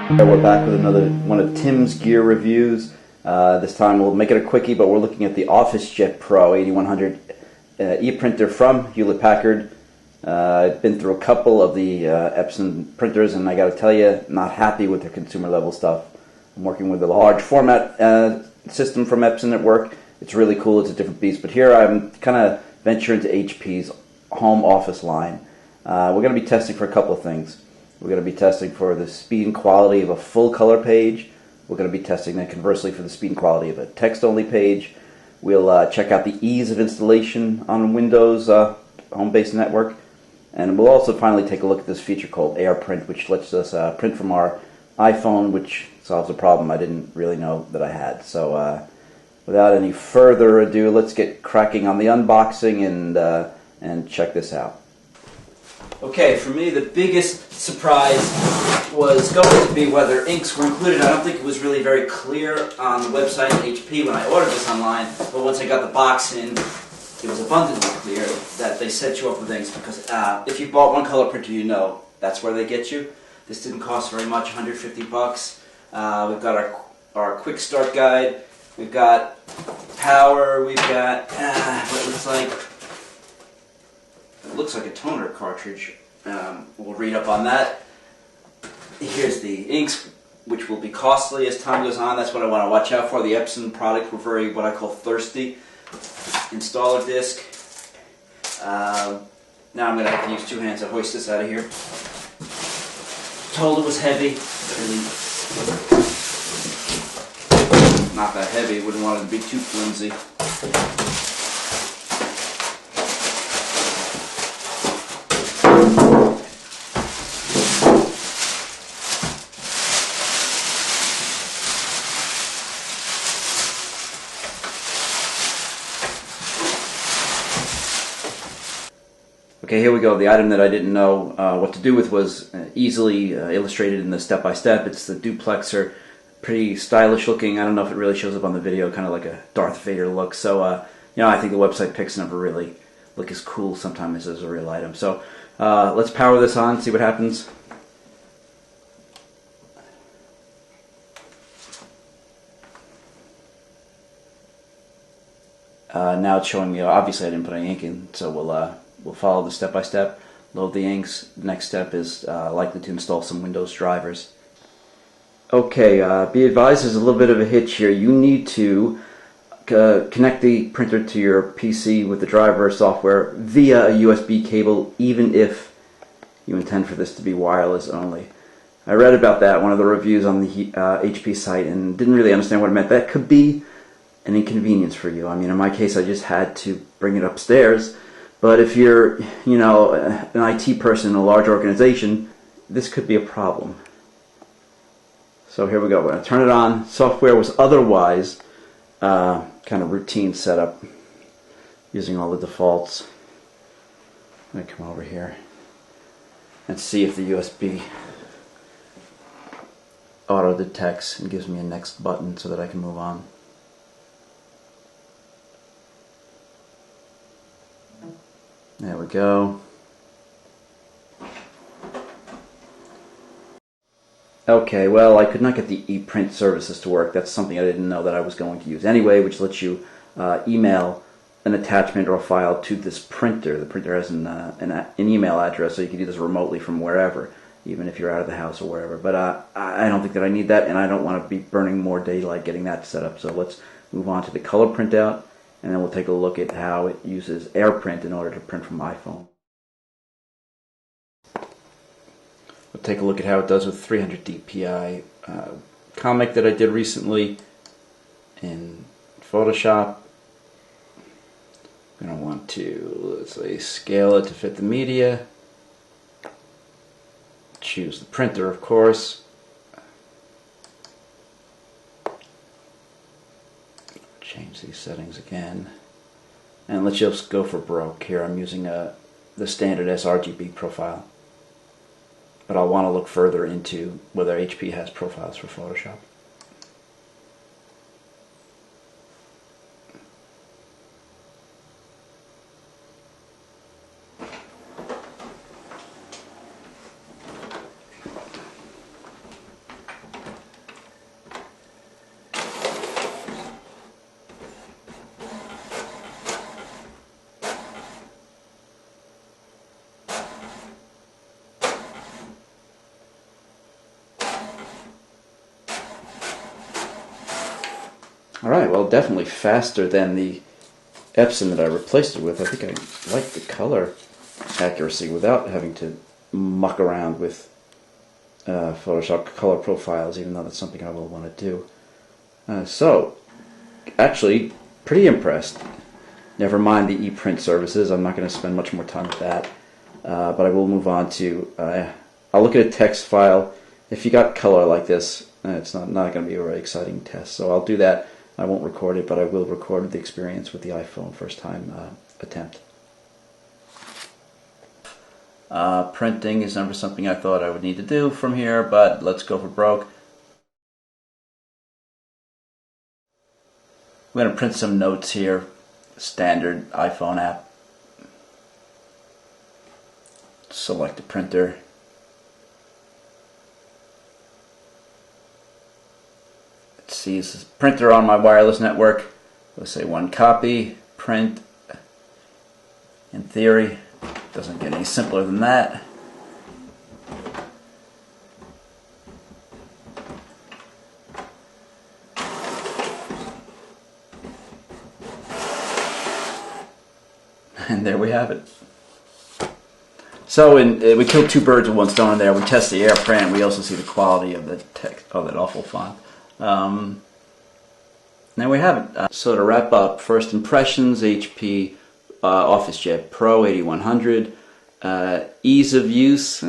We're back with another one of Tim's gear reviews. This time we'll make it a quickie, but we're looking at the OfficeJet Pro 8100 e-printer from Hewlett-Packard. I've been through a couple of the Epson printers, and I got to tell you, not happy with their consumer level stuff. I'm working with a large format system from Epson at work. It's really cool. It's a different beast. But here I'm kind of venturing into HP's home office line. We're going to be testing for a couple of things. We're going to be testing for the speed and quality of a full color page. We're going to be testing then conversely for the speed and quality of a text-only page. We'll check out the ease of installation on Windows home-based network. And we'll also finally take a look at this feature called AirPrint, which lets us print from our iPhone, which solves a problem I didn't really know that I had. So without any further ado, let's get cracking on the unboxing and check this out. Okay, for me the biggest surprise was going to be whether inks were included. I don't think it was really very clear on the website at HP when I ordered this online, but once I got the box in, it was abundantly clear that they set you up with inks, because if you bought one color printer, you know that's where they get you. This didn't cost very much, 150 bucks. We've got our quick start guide, we've got power, we've got what looks like a toner cartridge. We'll read up on that. Here's the inks, which will be costly as time goes on. That's what I want to watch out for. The Epson products were very, what I call, thirsty. Installer disc. Now I'm going to have to use two hands to hoist this out of here. Told it was heavy. Really not that heavy. Wouldn't want it to be too flimsy. Okay, here we go. The item that I didn't know what to do with was easily illustrated in the step-by-step. It's the Duplexer. Pretty stylish looking. I don't know if it really shows up on the video, kind of like a Darth Vader look. So, I think the website pics never really look as cool sometimes as a real item. So, let's power this on, see what happens. Now it's showing me, obviously I didn't put any ink in, so we'll follow the step-by-step, load the inks. The next step is likely to install some Windows drivers. Okay, be advised there's a little bit of a hitch here. You need to connect the printer to your PC with the driver software via a USB cable, even if you intend for this to be wireless only. I read about that, one of the reviews on the HP site, and didn't really understand what it meant. That could be an inconvenience for you. I mean, in my case, I just had to bring it upstairs. But if you're, an IT person in a large organization, this could be a problem. So here we go. We're going to turn it on. Software was otherwise kind of routine setup, using all the defaults. I'm going to come over here and see if the USB auto detects and gives me a next button so that I can move on. There we go. Okay, well, I could not get the ePrint services to work. That's something I didn't know that I was going to use anyway, which lets you email an attachment or a file to this printer. The printer has an email address, so you can do this remotely from wherever, even if you're out of the house or wherever. But I don't think that I need that, and I don't want to be burning more daylight getting that set up. So let's move on to the color printout. And then we'll take a look at how it uses AirPrint in order to print from iPhone. We'll take a look at how it does with 300 dpi comic that I did recently in Photoshop. I'm going to want to, let's say, scale it to fit the media. Choose the printer, of course. Change these settings again, and let's just go for broke here. I'm using the standard sRGB profile, but I'll want to look further into whether HP has profiles for Photoshop. Alright, well, definitely faster than the Epson that I replaced it with. I think I like the color accuracy without having to muck around with Photoshop color profiles, even though that's something I will want to do. So, actually, pretty impressed. Never mind the ePrint services. I'm not going to spend much more time with that. But I will move on to, I'll look at a text file. If you got color like this, it's not going to be a very exciting test. So I'll do that. I won't record it, but I will record the experience with the iPhone first time attempt. Printing is never something I thought I would need to do from here, but let's go for broke. I'm going to print some notes here. Standard iPhone app. Select the printer. Let's see, this is printer on my wireless network. Let's say 1 copy, print. In theory, doesn't get any simpler than that. And there we have it. So we killed 2 birds with 1 stone in there. We test the AirPrint. We also see the quality of the text. Oh, that awful font. There we have it. So to wrap up, first impressions, HP OfficeJet Pro 8100. Ease of use,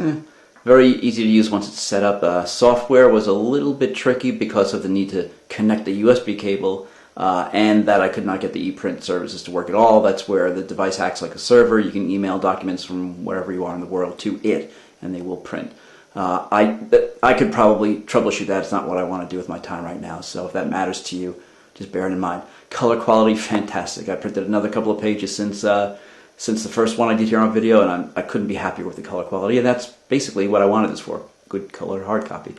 very easy to use once it's set up. Software was a little bit tricky because of the need to connect the USB cable. And that I could not get the ePrint services to work at all. That's where the device acts like a server. You can email documents from wherever you are in the world to it, and they will print. I could probably troubleshoot that. It's not what I want to do with my time right now, so if that matters to you, just bear it in mind. Color quality, fantastic. I printed another couple of pages since the first one I did here on video, and I couldn't be happier with the color quality, and that's basically what I wanted this for. Good color hard copy.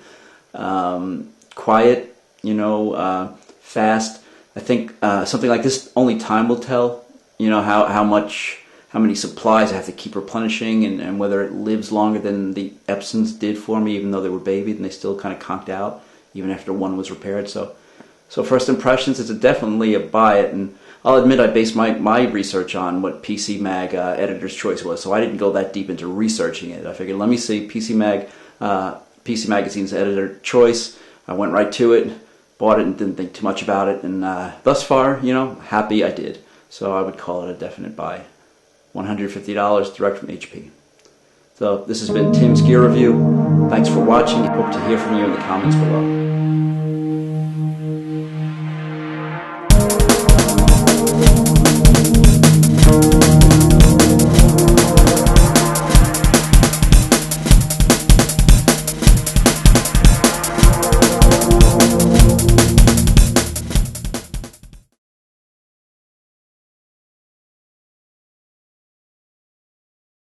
Quiet, fast. I think something like this, only time will tell. How many supplies I have to keep replenishing, and whether it lives longer than the Epsons did for me, even though they were babied and they still kind of conked out, even after one was repaired. So first impressions, it's definitely a buy it, and I'll admit I based my research on what PC Mag Editor's Choice was, so I didn't go that deep into researching it. I figured, let me see PC Magazine's Editor Choice. I went right to it. Bought it and didn't think too much about it, and thus far, happy I did. So I would call it a definite buy. $150 direct from HP. So this has been Tim's Gear Review. Thanks for watching. Hope to hear from you in the comments below.